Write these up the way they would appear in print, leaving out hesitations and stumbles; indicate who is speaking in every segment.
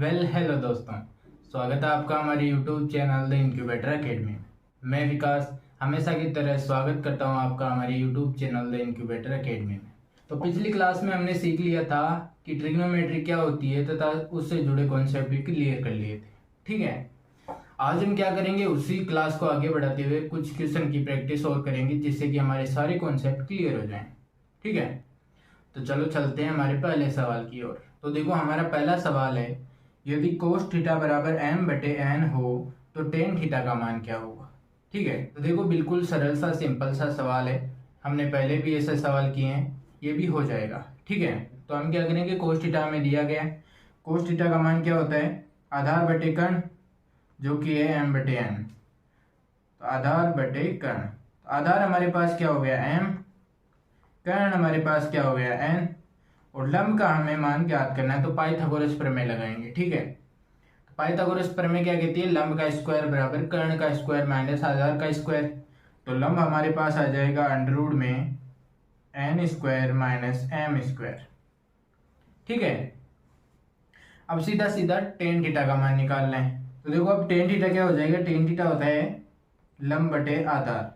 Speaker 1: Hello दोस्तों, स्वागत है आपका हमारे YouTube channel the incubator academy में। मैं विकास हमेशा की तरह स्वागत करता हूं आपका हमारे YouTube channel the incubator academy में। तो पिछली क्लास में हमने सीख लिया था कि ट्रिग्नोमेट्री क्या होती है तथा उससे जुड़े कॉन्सेप्ट भी क्लियर कर लिए थे। ठीक है, आज हम क्या करेंगे, उसी क्लास को आगे बढ़ाते हुए कुछ क्वेश्चन की प्रैक्टिस और करेंगे जिससे कि हमारे सारे कॉन्सेप्ट क्लियर हो जाएं। ठीक है, तो चलो चलते हैं हमारे पहले सवाल की ओर। तो देखो, हमारा पहला सवाल है, यदि कोस थीटा बराबर m बटे n हो तो टेन थीटा का मान क्या होगा। ठीक है, तो देखो बिल्कुल सरल सा सिंपल सा सवाल है, हमने पहले भी ऐसे सवाल किए हैं, ये भी हो जाएगा। ठीक है, तो हम क्या करेंगे, कोस थीटा हमें दिया गया है, कोस थीटा का मान क्या होता है, आधार बटे कर्ण जो कि है m बटे n। तो आधार बटे कर्ण, आधार हमारे पास क्या हो गया m, कर्ण हमारे पास क्या हो गया n, और लंब का हमें मान ज्ञात करना है तो पाइथागोरस प्रमेय लगाएंगे। ठीक है, तो पाइथागोरस प्रमेय क्या कहती है, लंब का स्क्वायर बराबर कर्ण का स्क्वायर माइनस आधार का स्क्वायर। तो लंब हमारे पास आ जाएगा अंडर रूट में n square minus m square. ठीक है, अब सीधा सीधा टेन थीटा का मान निकालना है। तो देखो अब टेन थीटा क्या हो जाएगा, टेन थीटा होता है लंब बटे आधार।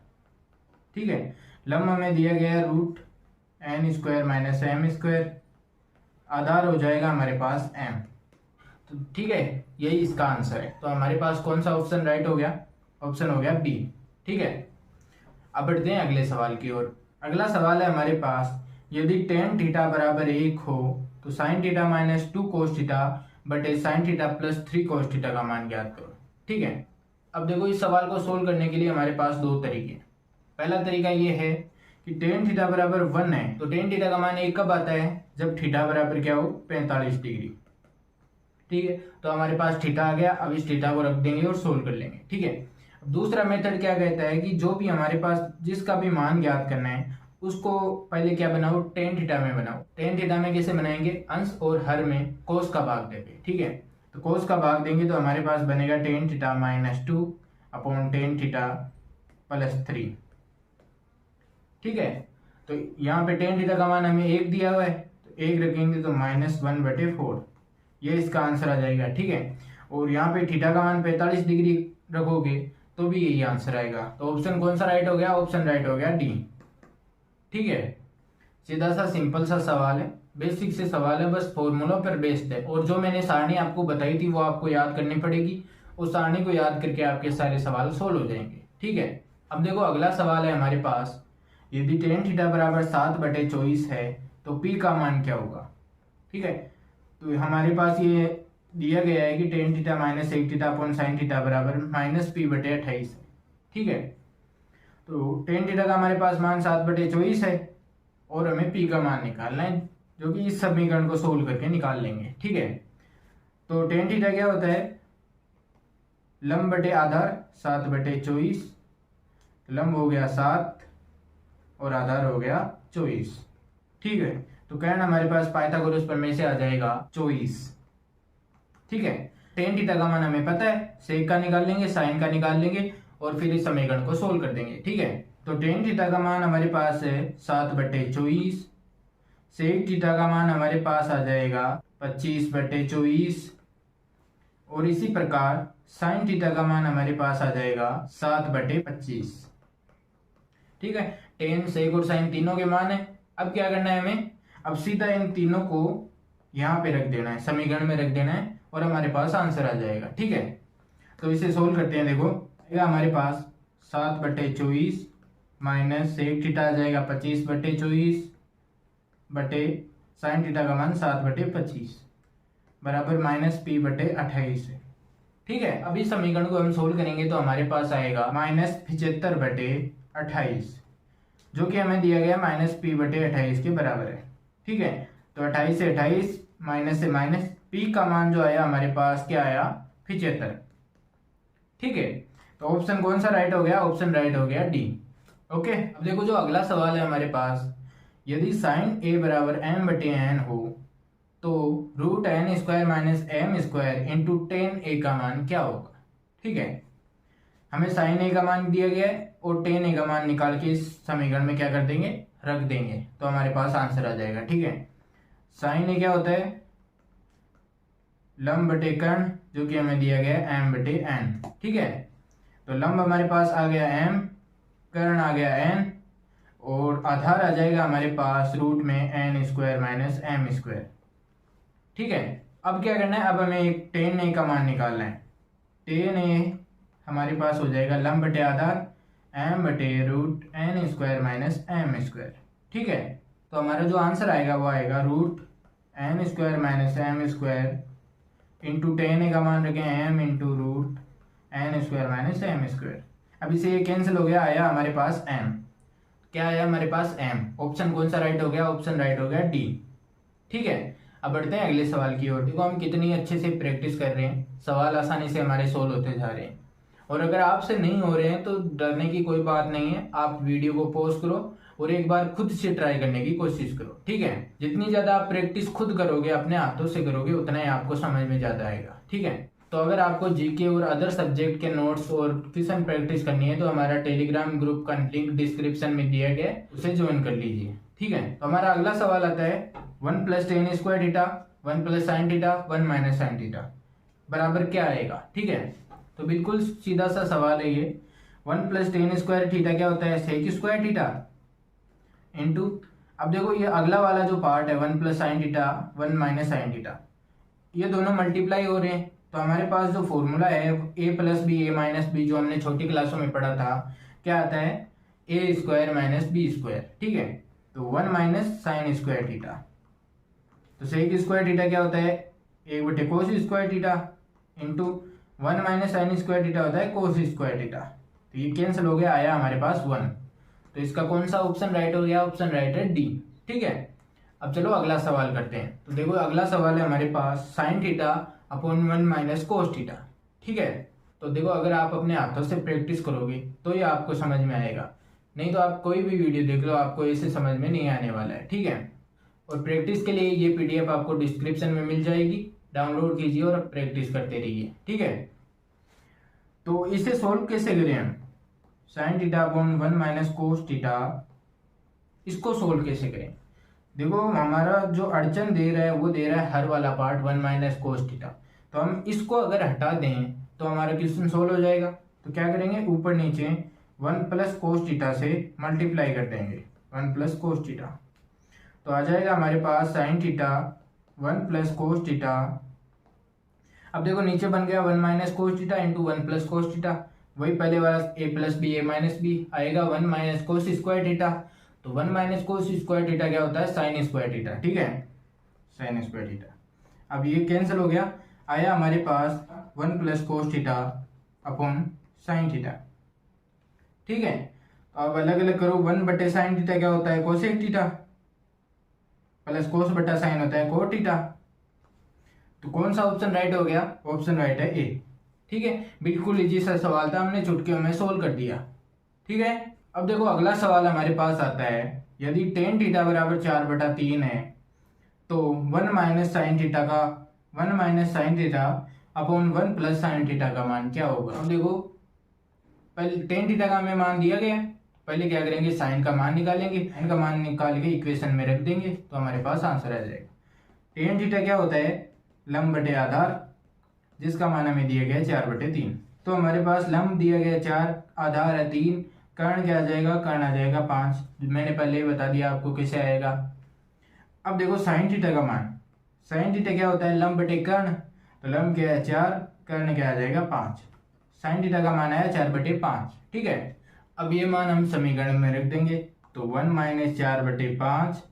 Speaker 1: ठीक है, लंब हमें दिया गया है root n square minus m square, आधार हो जाएगा हमारे पास m। तो ठीक है, यही इसका आंसर है। तो हमारे पास कौन सा ऑप्शन राइट हो गया, ऑप्शन हो गया बी। ठीक है, अब बढ़ते हैं अगले सवाल की ओर। अगला सवाल है हमारे पास, यदि टेन थीटा बराबर 1 हो तो sine theta minus 2 cos theta बटे sine theta plus 3 cos theta का मान ज्ञात करो। ठीक है, अब देखो इस सवाल को सोल्व करने के लिए हमारे पास दो तरीके हैं। पहला तरीका ये है कि टेन थीटा बराबर 1 है तो टेन थीटा का मान 1 कब आता है, जब थीटा बराबर क्या हो, 45 डिग्री। ठीक है, तो हमारे पास थीटा आ गया, अब इस थीटा को रख देंगे और सोल्व कर लेंगे। ठीक है, अब दूसरा मेथड क्या कहता है कि जो भी हमारे पास जिसका भी मान ज्ञात करना है उसको पहले क्या बनाओ, टेन थीटा में बनाओ। टेन थीटा में कैसे बनाएंगे, अंश और हर में कोस का भाग देंगे। ठीक है, तो कोस का भाग देंगे तो हमारे पास बनेगा tan theta minus 2 upon tan theta plus 3। ठीक है, तो यहाँ पे टेन थीटा का मान हमें 1 दिया हुआ है, तो 1 रखेंगे तो -1/4, ये इसका आंसर आ जाएगा। ठीक है, और यहाँ पे थीटा का मान 45 डिग्री रखोगे तो भी यही आंसर आएगा। तो ऑप्शन कौन सा राइट हो गया, ऑप्शन राइट हो गया डी। ठीक है, सीधा सा सिंपल सा सवाल है, बेसिक से सवाल है, बस फॉर्मूलों पर बेस्ड है। और जो मैंने सारणी आपको बताई थी वो आपको याद करनी पड़ेगी, उस सारणी को याद करके आपके सारे सवाल सोल्व हो जाएंगे। ठीक है, अब देखो अगला सवाल है हमारे पास, यदि टेन थीटा बराबर 7/24 है तो पी का मान क्या होगा। ठीक है, तो हमारे पास ये दिया गया है कि tan theta minus 1 theta upon sine theta बराबर -p/28 है। ठीक है, तो टेन थीटा का हमारे पास मान 7/24 है और हमें पी का मान निकालना है, जो कि इस समीकरण को सोल्व करके निकाल लेंगे। ठीक है, तो टेन थीटा क्या होता है, लंब बटे आधार 7/24, लंब हो गया 7 और आधार हो गया 24। ठीक है, तो कर्ण हमारे पास पाइथागोरस प्रमेय से आ जाएगा 24। ठीक है, टेन थीटा का मान हमें पता है, सेक का निकाल लेंगे, साइन का निकाल लेंगे और फिर इस समीकरण को सोल्व कर देंगे। ठीक है, तो टेन थीटा का मान हमारे पास है 7/24, सेक थीटा का मान हमारे पास आ जाएगा 25/24 और इसी प्रकार साइन थीटा का मान हमारे पास आ जाएगा 7/25। ठीक है, टेन सेक और साइन तीनों के मान है। अब क्या करना है हमें, अब सीधा इन तीनों को यहाँ पे रख देना है, समीकरण में रख देना है और हमारे पास आंसर आ जाएगा। ठीक है, तो इसे सोल्व करते हैं। देखो ये हमारे पास 7/24 माइनस सेक थीटा आ जाएगा 25/24 बटे साइन थीटा का मान 7/25 बराबर -p/28 है। ठीक है, अब इस समीकरण को हम सोल्व करेंगे तो हमारे पास आएगा -75/28, जो कि हमें दिया गया -p/28 के बराबर है। ठीक है, तो 28 से 28 माइनस से माइनस, p का मान जो आया हमारे पास क्या आया, 75। ठीक है, तो ऑप्शन कौन सा राइट हो गया, ऑप्शन राइट हो गया डी। ओके, अब देखो जो अगला सवाल है हमारे पास, यदि साइन a बराबर m/n हो तो root n square minus m square into tan a का मान क्या होगा। ठीक है, हमें साइन a का मान दिया गया है और टेन a का मान निकाल के इस समीकरण में क्या कर देंगे, रख देंगे, तो हमारे पास आंसर आ जाएगा। ठीक है, साइन a क्या होता है, लंब बटे कर्ण, जो कि हमें दिया गया है m बटे n। ठीक है, तो लंब हमारे पास आ गया m, कर्ण आ गया n, और आधार आ जाएगा हमारे पास रूट में n square minus m square. ठीक है, अब क्या करना है, अब हमें एक tan a का मान निकालना है। tan a हमारे पास हो जाएगा लंब बटे आधार m बटे root n square minus m square. ठीक है, तो हमारा जो आंसर आएगा वो आएगा root n square minus m square into tan a का मान रखें m into root n square minus m square. अब इसे ये कैंसिल हो गया, आया हमारे पास m। क्या आया हमारे पास m। ऑप्शन कौन सा राइट हो गया, ऑप्शन राइट हो गया डी। ठीक है, अब बढ़ते हैं अगले सवाल की ओर। देखो हम कितनी अच्छे से प्रैक्टिस कर रहे हैं, सवाल आसानी से हमारे सोल्व होते जा रहे हैं। और अगर आपसे नहीं हो रहे हैं तो डरने की कोई बात नहीं है, आप वीडियो को पॉज करो और एक बार खुद से ट्राई करने की कोशिश करो। ठीक है, जितनी ज्यादा आप प्रैक्टिस खुद करोगे, अपने हाथों से करोगे, उतना ही आपको समझ में ज्यादा आएगा। ठीक है, तो अगर आपको जीके और अदर सब्जेक्ट के नोट्स और क्वेश्चन प्रैक्टिस करनी है तो हमारा टेलीग्राम ग्रुप का लिंक डिस्क्रिप्शन में दिया गया है, उसे ज्वाइन कर लीजिए। ठीक है, तो हमारा अगला सवाल आता है 1 plus ten square theta 1 plus sign theta 1 minus sign theta बराबर क्या आएगा। ठीक है, तो बिल्कुल सीधा सा सवाल है ये। 1 प्लस टेन स्क्वायर थीटा क्या होता है, सेक स्क्वायर थीटा इंटू, अब देखो ये अगला वाला जो पार्ट है 1 plus sign theta 1 minus sine theta, ये दोनों मल्टीप्लाई हो रहे हैं। तो हमारे पास जो फॉर्मूला है a plus B A minus B, जो हमने छोटी क्लासों में पढ़ा था, क्या आता है ए स्क्वायर माइनस बी स्क्वायर। ठीक है, तो 1 माइनस साइन स्क्वायर थीटा, तो सेक स्क्वायर थीटा क्या होता है 1 बटे cos square theta into 1 minus sine square theta होता है कोस स्क्वायर थीटा। तो ये कैंसिल हो गया, आया हमारे पास 1। तो इसका कौन सा ऑप्शन राइट हो गया, ऑप्शन राइट है डी। ठीक है, अब चलो अगला सवाल करते हैं। तो देखो अगला सवाल है हमारे पास sine theta upon 1 minus cos theta. ठीक है, तो देखो अगर आप अपने हाथों से प्रैक्टिस करोगे तो ये आपको समझ में आएगा, नहीं तो आप कोई भी वीडियो देख लो आपको ऐसे समझ में नहीं आने वाला है। ठीक है, और प्रैक्टिस के लिए ये पीडीएफ आपको डिस्क्रिप्शन में मिल जाएगी, डाउनलोड कीजिए और प्रैक्टिस करते रहिए। ठीक है, तो इसे सोल्व कैसे करें हम, sign theta upon 1 minus cos theta, इसको सोल्व कैसे करें। देखो हमारा जो अड़चन दे रहा है वो दे रहा है हर वाला पार्ट 1 माइनस कोस थीटा, तो हम इसको अगर हटा दें तो हमारा क्वेश्चन सोल्व हो जाएगा। तो क्या करेंगे, ऊपर नीचे 1 प्लस कोस थीटा से मल्टीप्लाई कर देंगे 1 प्लस कोस थीटा, तो आ जाएगा हमारे पास sine theta 1 plus cos theta. अब देखो नीचे बन गया 1 minus cos theta into 1 plus cos theta, वही पहले वाला A plus B A minus B आएगा 1 माइनस कोस स्क्वायर थीटा, तो 1 माइनस कोस स्क्वायर थीटा क्या होता है साइन स्क्वायर थीटा। ठीक है, साइन स्क्वायर थीटा, अब ये कैंसिल हो गया, आया हमारे पास 1 plus cos theta upon sine theta. ठीक है, तो अब अलग अलग करो, 1 बटे साइन थीटा क्या होता है कोसेक थीटा, प्लस कोस बटा साइन होता है कोट थीटा। तो कौन सा ऑप्शन राइट हो गया, ऑप्शन राइट है ए। ठीक है, बिल्कुल इजी सा सवाल था, हमने चुटकियों में सोल्व कर दिया। ठीक है, अब देखो अगला सवाल हमारे पास आता है, यदि टेन थीटा बराबर 4/3 है तो 1 माइनस साइन थीटा का 1 minus sign theta upon 1 plus sine theta का मान क्या होगा। अब देखो पहले टेन थीटा का हमें मान दिया गया, पहले क्या करेंगे साइन का मान निकालेंगे, साइन का मान निकाल के इक्वेशन में रख देंगे तो हमारे पास आंसर आ जाएगा। टेन थीटा क्या होता है लंब बटे आधार, जिसका मान हमें दिया गया है 4/3। तो हमारे पास लंब दिया गया 4, आधार है 3, कर्ण क्या आ जाएगा, कर्ण आ जाएगा 5। मैंने पहले ही बता दिया आपको कैसे आएगा। अब देखो साइन थीटा का मान, साइन थीटा क्या होता है लंब बटे कर्ण, तो लंब क्या है 4, कर्ण क्या आ जाएगा 5। साइन थीटा का मान आया 4/5। ठीक है, अब ये मान हम समीकरण में रख देंगे, तो 1 माइनस 4/5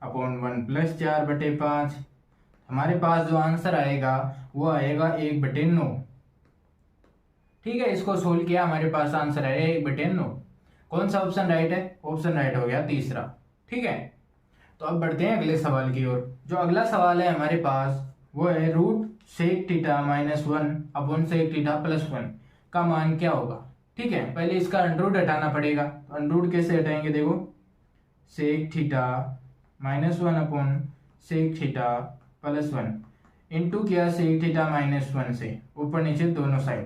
Speaker 1: अपॉन 1 प्लस 4/5, हमारे पास जो आंसर आएगा वो आएगा 1/9। ठीक है, इसको सोल्व किया, हमारे पास आंसर आया 1/9। कौन सा ऑप्शन राइट है, ऑप्शन राइट हो गया तीसरा। ठीक है, तो अब बढ़ते हैं अगले सवाल की ओर। जो अगला सवाल है हमारे पास वो है root sec theta minus 1 upon sec theta plus 1 का मान क्या होगा। ठीक है, पहले इसका अंडरूट हटाना पड़ेगा, तो अंडरूट कैसे हटाएंगे, देखो sec theta minus 1 upon sec theta plus 1 into किया सेक थीटा माइनस 1 से ऊपर नीचे दोनों साइड,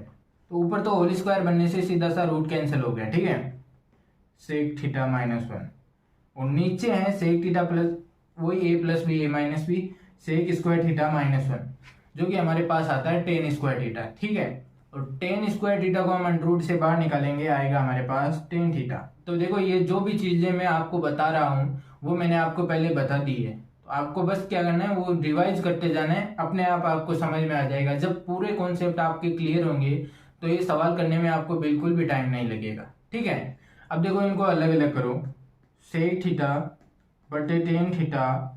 Speaker 1: तो ऊपर तो होल स्क्वायर बनने से सीधा सा रूट कैंसिल हो गया। ठीक है, सेक थीटा माइनस 1 और नीचे है सेक थीटा प्लस वही A plus B A minus B sec square theta minus 1, जो कि हमारे पास आता है टेन स्क्वायर थीटा। ठीक है, और टेन स्क्वायर थीटा को हम अंडर रूट से बाहर निकालेंगे, आएगा हमारे पास टेन थीटा। तो देखो ये जो भी चीजें मैं आपको बता रहा हूँ वो मैंने आपको पहले बता दी है, तो आपको बस क्या करना है, वो रिवाइज करते जाना है, अपने आप आपको समझ में आ जाएगा। जब पूरे कॉन्सेप्ट आपके क्लियर होंगे तो ये सवाल करने में आपको बिल्कुल भी टाइम नहीं लगेगा। ठीक है, अब देखो इनको अलग अलग करो। सेक थीटा बटे टेन थीटा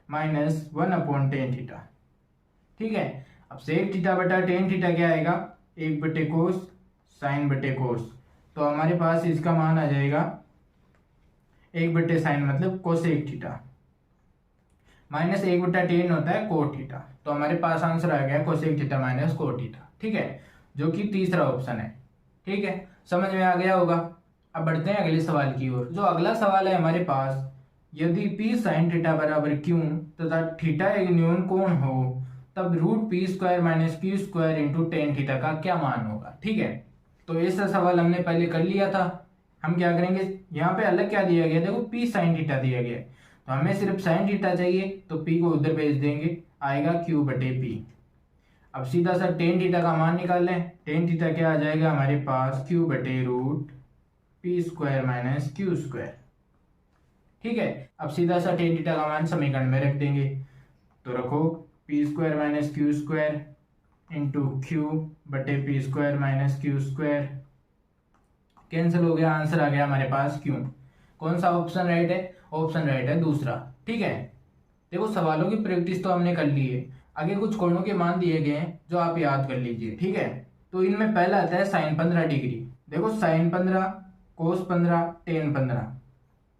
Speaker 1: माइनस 1/10 थीटा। ठीक है, अब सेक थीटा बटा टेन थीटा क्या आएगा, 1/कोस साइन बटे कोस। तो हमारे पास इसका मान आ जाएगा 1/साइन मतलब कोसेक थीटा, माइनस 1/10 होता है कोट थीटा। तो हमारे पास आंसर आ गया cosec theta minus cot theta. ठीक है, जो कि तीसरा ऑप्शन है। ठीक है, समझ में आ गया होगा। अब बढ़ते हैं अगले सवाल की ओर। जो अगला सवाल है हमारे पास, यदि p साइन थीटा बराबर q तथा थीटा एक न्यून कोण हो तब root P square minus Q square into tan theta का क्या मान होगा। ठीक है, तो ऐसा सवाल हमने पहले कर लिया था। हम क्या करेंगे, यहाँ पे अलग क्या दिया गया, देखो p साइन थीटा दिया गया है, तो हमें सिर्फ साइन थीटा चाहिए, तो p को उधर भेज देंगे, आएगा q/p। अब सीधा सा टेन थीटा का मान निकाल लें। टेन थीटा क्या आ जाएगा हमारे पास, q/रूट P square minus Q square. ठीक है, अब सीधा सा टेन थीटा का मान समीकरण में रख देंगे, तो रखो P square minus Q square into q/पी square minus Q square, cancel हो गया, आंसर आ गया हमारे पास q। कौन सा ऑप्शन राइट है, ऑप्शन राइट है दूसरा। ठीक है, देखो सवालों की प्रैक्टिस तो हमने कर ली है, आगे कुछ कोणों के मान दिए गए हैं जो आप याद कर लीजिए। ठीक है, तो इनमें पहला आता है साइन 15 डिग्री। देखो साइन 15, कोस 15, टेन 15,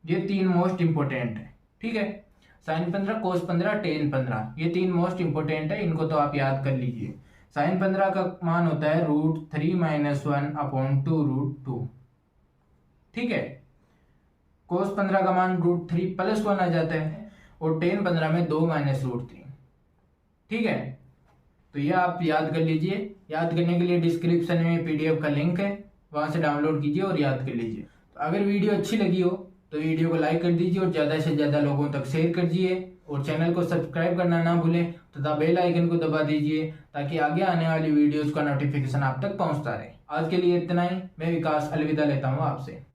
Speaker 1: ये तीन मोस्ट इंपोर्टेंट है। ठीक है, साइन 15, कोस 15, टेन 15, ये तीन मोस्ट इंपोर्टेंट है, इनको तो आप याद कर लीजिए। साइन 15 का मान होता है √3 - 1/2√2। ठीक है, कोस 15 का मान √3 + 1 आ जाता है, और टेन 15 में 2 - √3। ठीक है, तो ये आप याद कर लीजिए। याद करने के लिए डिस्क्रिप्शन में PDF का लिंक है, वहां से डाउनलोड कीजिए और याद कर लीजिए। तो अगर वीडियो अच्छी लगी हो तो वीडियो को लाइक कर दीजिए और ज़्यादा से ज़्यादा लोगों तक शेयर कर दीजिए, और चैनल को सब्सक्राइब करना ना भूलें तथा बेल आइकन को दबा दीजिए ताकि आगे आने वाली वीडियोस का नोटिफिकेशन आप तक पहुंचता रहे। आज के लिए इतना ही, मैं विकास अलविदा लेता हूं आपसे।